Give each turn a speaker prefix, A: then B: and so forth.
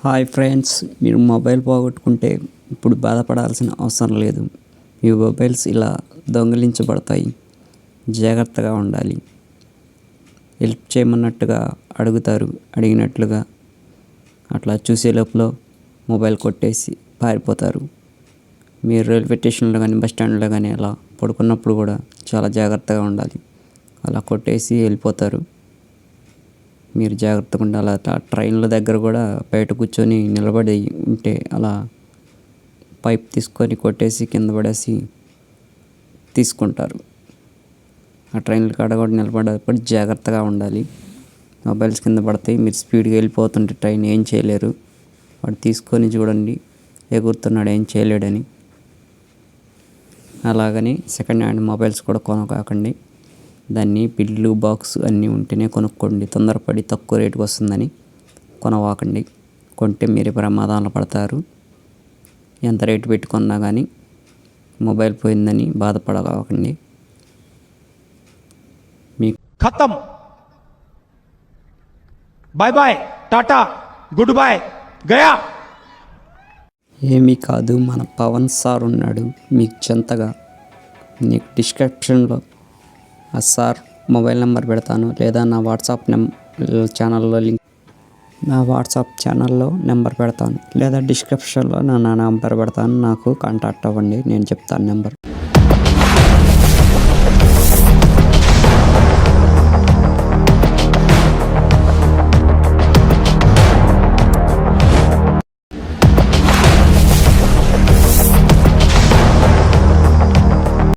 A: Hi friends, మీరు mobile పోగొట్టుకుంటే ఇప్పుడు బాధపడాల్సిన అవసరం లేదు. మీ మొబైల్స్ ఇలా దొంగిలించబడతాయి. జాగ్రత్తగా ఉండాలి. హెల్ప్ చేయమన్నట్టుగా అడుగుతారు, అడిగినట్లుగా అట్లా చూసే లోపల మొబైల్ కొట్టేసి పారిపోతారు. మీరు రైల్వే స్టేషన్లో కానీ బస్ స్టాండ్లో కానీ అలా పడుకున్నప్పుడు కూడా చాలా జాగ్రత్తగా ఉండాలి. అలా కొట్టేసి వెళ్ళిపోతారు. మీరు జాగ్రత్తగా ఉండాలి. ట్రైన్ల దగ్గర కూడా బయట కూర్చొని నిలబడి ఉంటే అలా పైప్ తీసుకొని కొట్టేసి కింద పడేసి తీసుకుంటారు. ఆ ట్రైన్ల కాడ కూడా నిలబడేటప్పుడు జాగ్రత్తగా ఉండాలి. మొబైల్స్ కింద పడతాయి. మీరు స్పీడ్గా వెళ్ళిపోతుంటే ట్రైన్ ఏం చేయలేరు. వాడు తీసుకొని చూడండి, ఎగురుతున్నాడు, ఏం చేయలేడని. అలాగని సెకండ్ హ్యాండ్ మొబైల్స్ కూడా కొనకాకండి. దాన్ని బిల్లు బాక్స్ అన్నీ ఉంటేనే కొనుక్కోండి. తొందరపడి తక్కువ రేటుకి వస్తుందని కొనవాకండి. కొంటే మీరే ప్రమాదంలో పడతారు. ఎంత రేటు పెట్టుకున్నా కానీ మొబైల్ పోయిందని బాధపడకండి. మీ
B: ఖతం. బాయ్ బాయ్, టాటా, గుడ్ బాయ్, గయా.
A: ఏమీ కాదు, మన పవన్ సార్ ఉన్నాడు మీకు చెంతగా. నీకు డిస్క్రిప్షన్లో ఆ సార్ మొబైల్ నెంబర్ పెడతాను, లేదా నా వాట్సాప్ ఛానల్లో లింక్, నా వాట్సాప్ ఛానల్లో నెంబర్ పెడతాను, లేదా డిస్క్రిప్షన్లో నా నెంబర్ పెడతాను. నాకు కాంటాక్ట్ అవ్వండి, నేను చెప్తాను నెంబర్.